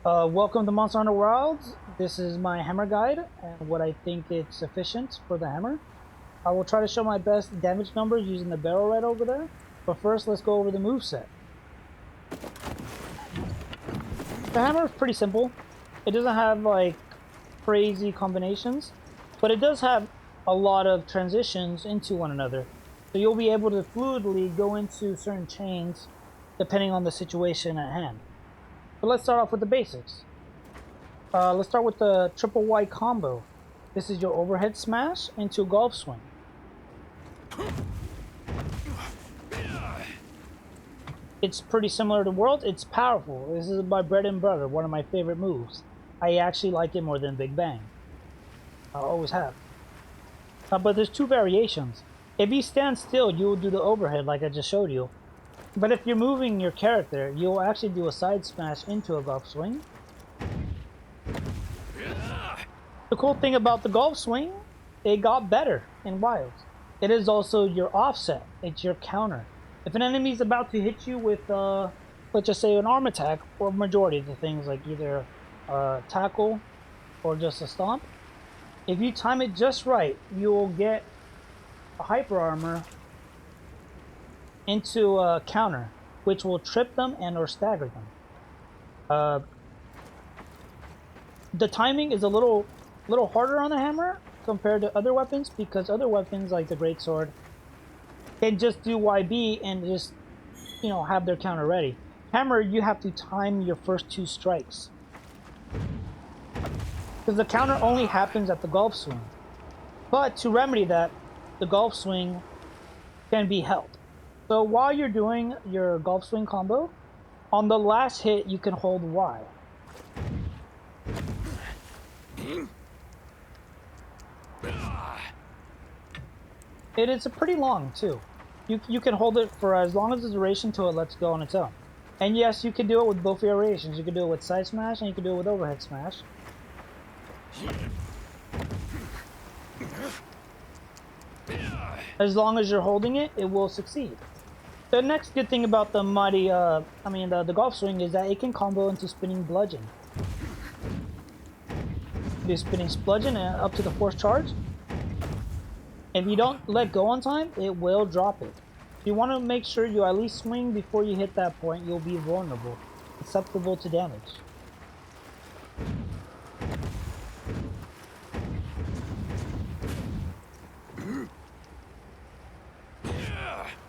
Welcome to Monster Hunter Wilds. This is my hammer guide and what I think it's efficient for the hammer. I will try to show my best damage numbers using the barrel right over there. But first, let's go over the moveset. The hammer is pretty simple. It doesn't have like crazy combinations, but it does have a lot of transitions into one another. So you'll be able to fluidly go into certain chains depending on the situation at hand. But let's start off with the basics. Let's start with the triple Ycombo. This is your overhead smash into a golf swing. It's pretty similar to World. It's powerful. This is my bread and butter, one of my favorite moves. I actually like it more than Big Bang. I always have. But there's two variations. If you stand still, you will do the overhead like I just showed you. But if you're moving your character, you'll actually do a side smash into a golf swing. The cool thing about the golf swing, it got better in Wilds. It is also your offset. It's your counter. If an enemy is about to hit you with, let's just say an arm attack, or majority of the things like either a tackle or just a stomp, if you time it just right, you will get a hyper armor into a counter, which will trip them and or stagger them. The timing is a little harder on the hammer compared to other weapons, because other weapons like the greatsword can just do YB and just, you know, have their counter ready. Hammer, you have to time your first two strikes, because the counter only happens at the golf swing. But to remedy that, the golf swing can be held. So while you're doing your golf swing combo, on the last hit you can hold Y. It is pretty long too. You can hold it for as long as the duration till it lets go on its own. And yes, you can do it with both variations. You can do it with side smash and you can do it with overhead smash. As long as you're holding it, it will succeed. The next good thing about the the golf swing is that it can combo into spinning bludgeon. Do spinning bludgeon and up to the fourth charge. If you don't let go on time, it will drop it. You want to make sure you at least swing before you hit that point. You'll be vulnerable, susceptible to damage.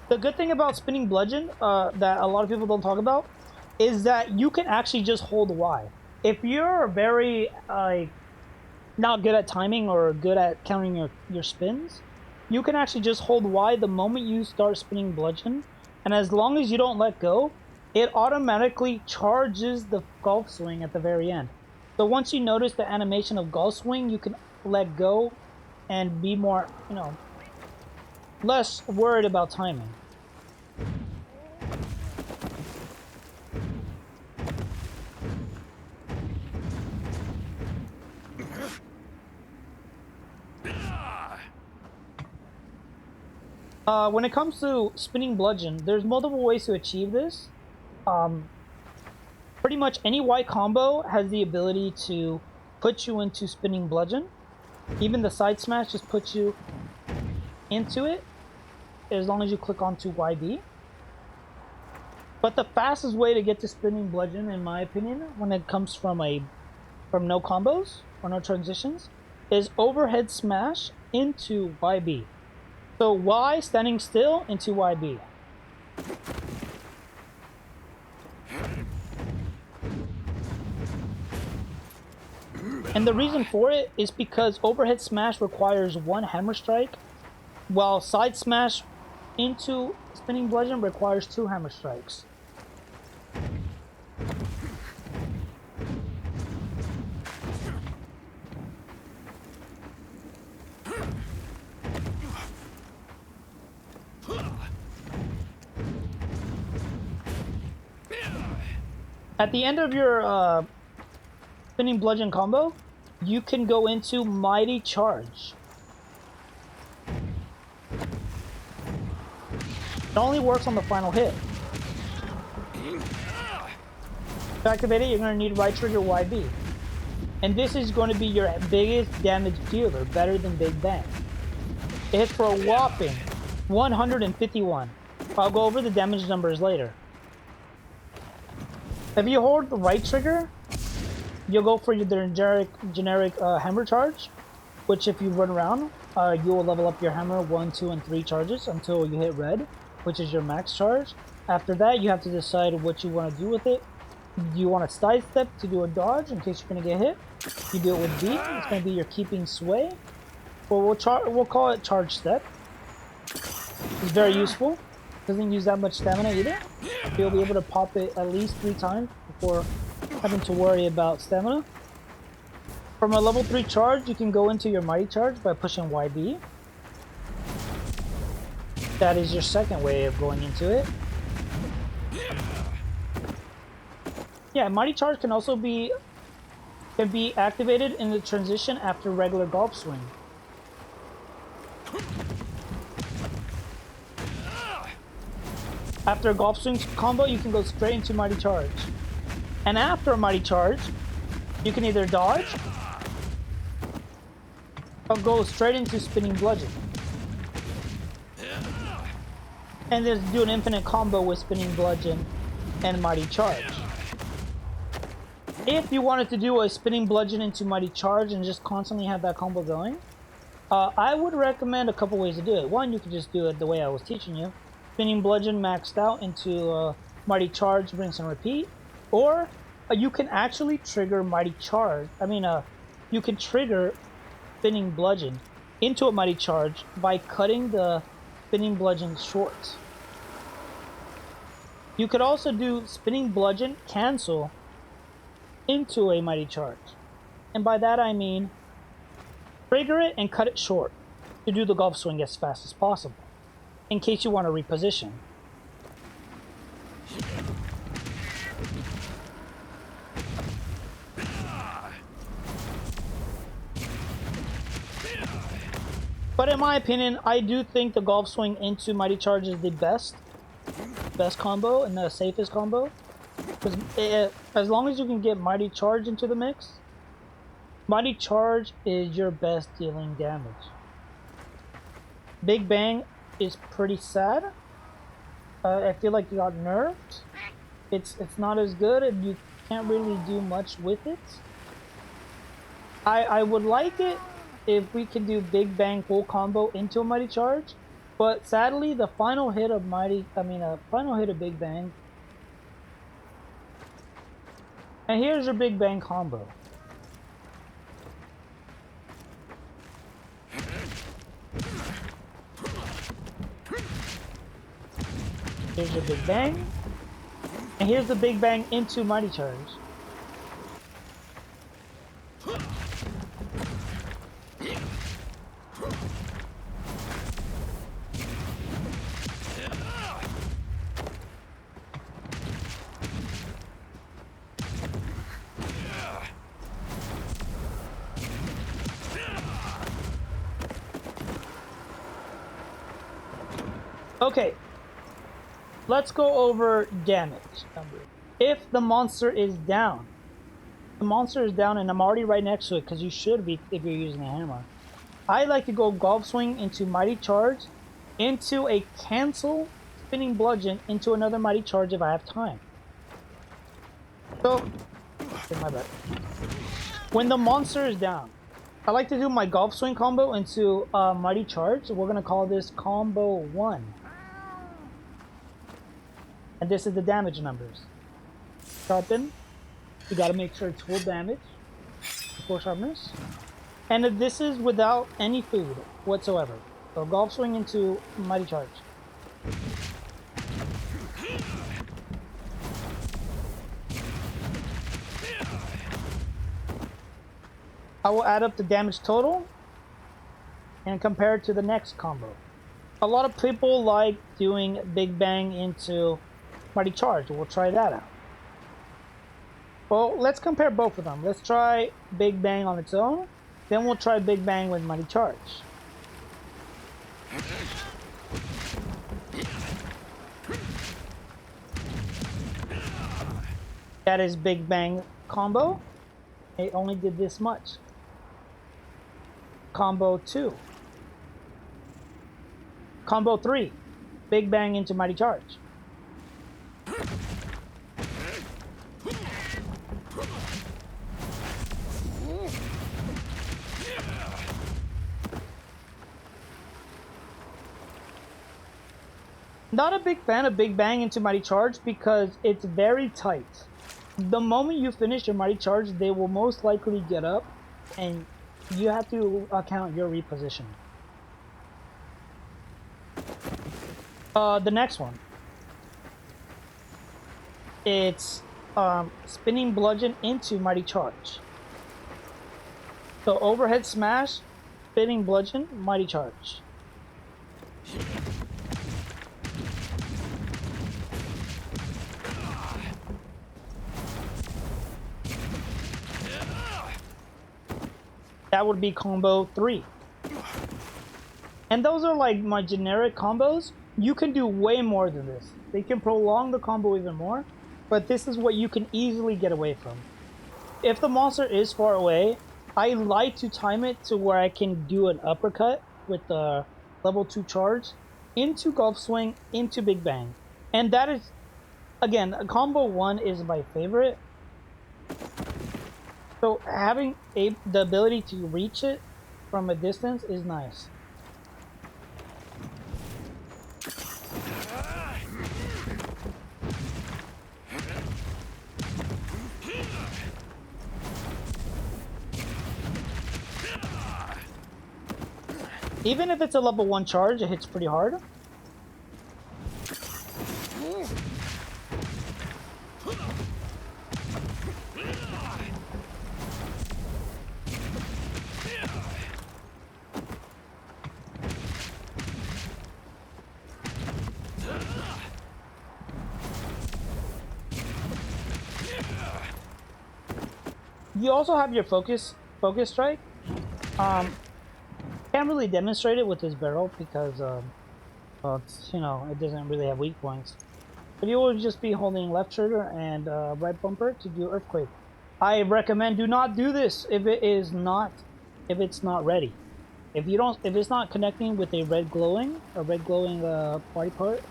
The good thing about spinning bludgeon that a lot of people don't talk about is that you can actually just hold Y. If you're very not good at timing or good at counting your spins, you can actually just hold Y the moment you start spinning bludgeon, and as long as you don't let go, it automatically charges the golf swing at the very end. So once you notice the animation of golf swing, you can let go and be more, less worried about timing. When it comes to spinning bludgeon, there's multiple ways to achieve this. Pretty much any Ycombo has the ability to put you into spinning bludgeon. Even the side smash just puts you into it, as long as you click onto YB. But the fastest way to get to spinning bludgeon, in my opinion, when it comes from no combos or no transitions, is overhead smash into YB. So Y standing still into YB. And the reason for it is because overhead smash requires one hammer strike, while side smash into spinning bludgeon requires two hammer strikes. At the end of your spinning bludgeon combo, you can go into mighty charge. It only works on the final hit. To activate it, you're going to need right trigger YB. And this is going to be your biggest damage dealer, better than Big Bang. It hits for a whopping 151. I'll go over the damage numbers later. If you hold the right trigger, you'll go for your generic hammer charge, which if you run around, you will level up your hammer 1, 2, and 3 charges until you hit red, which is your max charge. After that, you have to decide what you want to do with it. Do you want to sidestep to do a dodge in case you're going to get hit? You do it with B. It's going to be your keeping sway. Or we'll call it charge step. It's very useful. Doesn't use that much stamina either. You'll be able to pop it at least 3 times before having to worry about stamina. From a level 3 charge, you can go into your mighty charge by pushing YB. That is your second way of going into it. Yeah, mighty charge can also be activated in the transition after regular golf swing. After a golf swing combo, you can go straight into mighty charge. And after a mighty charge, you can either dodge or go straight into spinning bludgeon. And just do an infinite combo with spinning bludgeon and mighty charge. If you wanted to do a spinning bludgeon into mighty charge and just constantly have that combo going, I would recommend a couple ways to do it. One, you could just do it the way I was teaching you. Spinning bludgeon maxed out into mighty charge, rinse and repeat. Or you can actually trigger mighty charge. You can trigger spinning bludgeon into a mighty charge by cutting the spinning bludgeon short. You could also do spinning bludgeon cancel into a mighty charge. And by that I mean trigger it and cut it short to do the golf swing as fast as possible, in case you want to reposition. But in my opinion, I do think the golf swing into mighty charge is the best combo and the safest combo. Because as long as you can get mighty charge into the mix, mighty charge is your best dealing damage. Big Bang is pretty sad. I feel like you got nerfed. It's not as good, and you can't really do much with it. I would like it if we could do Big Bang full combo into a mighty charge, but sadly the final hit of Big Bang. And here's your Big Bang combo. Here's your Big Bang. And here's the Big Bang into mighty charge. Okay, let's go over damage. If the monster is down, and I'm already right next to it because you should be if you're using a hammer. I like to go golf swing into mighty charge, into a cancel spinning bludgeon, into another mighty charge if I have time. So, okay, my bad. When the monster is down, I like to do my golf swing combo into mighty charge. We're gonna call this combo 1. And this is the damage numbers. Sharpen. You gotta make sure it's full damage before sharpness. And this is without any food whatsoever. So golf swing into mighty charge. I will add up the damage total and compare it to the next combo. A lot of people like doing Big Bang into mighty charge. We'll try that out. Well, let's compare both of them. Let's try Big Bang on its own, then we'll try Big Bang with mighty charge. That is Big Bang combo. It only did this much. Combo 2. Combo 3. Big Bang into Mighty Charge. Not a big fan of Big Bang into Mighty Charge because it's very tight. The moment you finish your Mighty Charge, they will most likely get up and you have to account your reposition. The next one. It's spinning bludgeon into Mighty Charge. So overhead smash, spinning bludgeon, Mighty Charge. That would be combo 3. And those are like my generic combos. You can do way more than this. They can prolong the combo even more, but this is what you can easily get away from. If the monster is far away, I like to time it to where I can do an uppercut with the level 2 charge into Golf Swing, into Big Bang. And that is, again, combo 1 is my favorite. So having the ability to reach it from a distance is nice. Even if it's a level 1 charge, it hits pretty hard. You also have your focus strike. Can't really demonstrate it with this barrel because well, it's, you know, it doesn't really have weak points. But you will just be holding left trigger and right bumper to do earthquake. I recommend do not do this if it's not ready. If it's not connecting with a red glowing body part,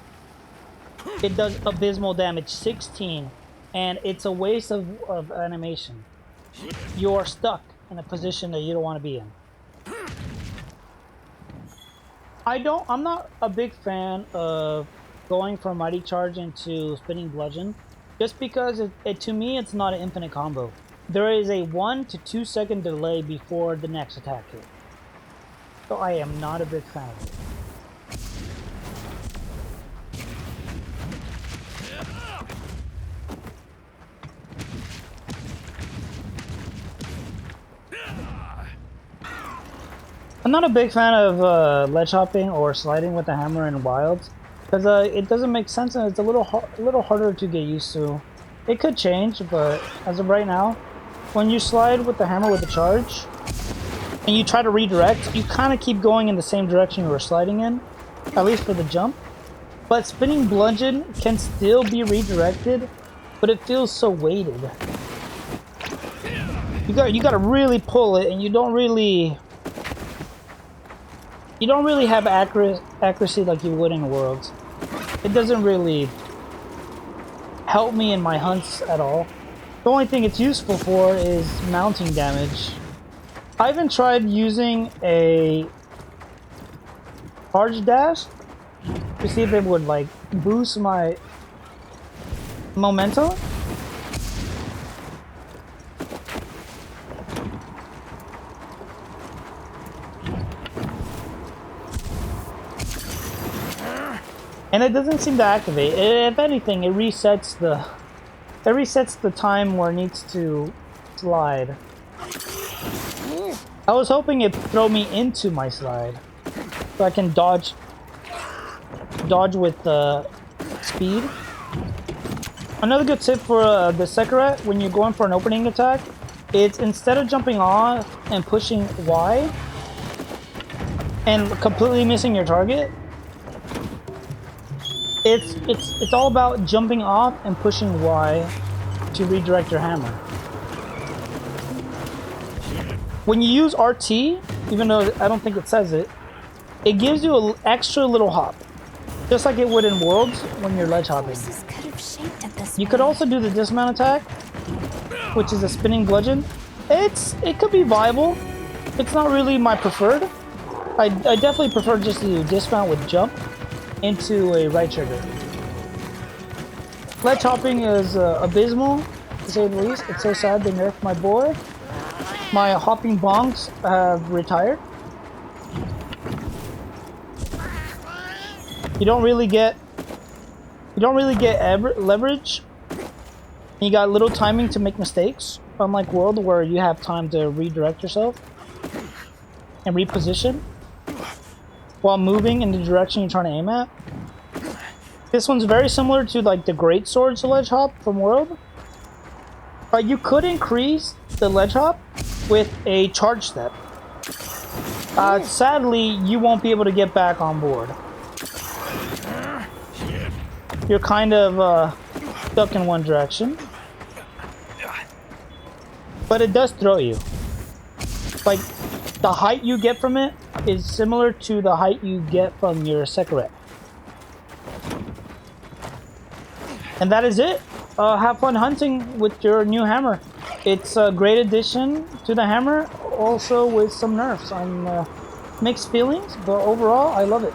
it does abysmal damage, 16, and it's a waste of animation. You are stuck in a position that you don't want to be in. I'm not a big fan of going from Mighty Charge into Spinning Bludgeon, just because to me it's not an infinite combo. There is a 1 to 2 second delay before the next attack hit. So I am not a big fan of it. I'm not a big fan of ledge hopping or sliding with the hammer in wilds because it doesn't make sense and it's a little harder to get used to. It could change, but as of right now, when you slide with the hammer with the charge and you try to redirect, you kind of keep going in the same direction you were sliding in, at least for the jump. But spinning bludgeon can still be redirected, but it feels so weighted. You got to really pull it, and you don't really have accuracy like you would in Worlds. It doesn't really help me in my hunts at all. The only thing it's useful for is mounting damage. I even tried using a charge dash to see if it would like boost my momentum. And it doesn't seem to activate. If anything, it resets the time where it needs to slide. I was hoping it'd throw me into my slide, so I can dodge with speed. Another good tip for the sekiret when you're going for an opening attack, it's instead of jumping off and pushing Y and completely missing your target, it's all about jumping off and pushing Y to redirect your hammer. When you use RT, even though I don't think it says it, it gives you an extra little hop. Just like it would in Worlds when you're ledge hopping. You could also do the dismount attack, which is a spinning bludgeon. It could be viable. It's not really my preferred. I definitely prefer just to dismount with jump into a right trigger. Ledge hopping is abysmal, to say the least. It's so sad they nerfed my boy. My hopping bonks have retired. You don't really get leverage. You got little timing to make mistakes, unlike World where you have time to redirect yourself and reposition while moving in the direction you're trying to aim at. This one's very similar to like the Great Swords ledge hop from World. You could increase the ledge hop with a charge step. Sadly, you won't be able to get back on board. You're kind of stuck in one direction. But it does throw you. Like, the height you get from it is similar to the height you get from your sekiret. And that is it. Have fun hunting with your new hammer. It's a great addition to the hammer, also with some nerfs. I'm mixed feelings, but overall, I love it.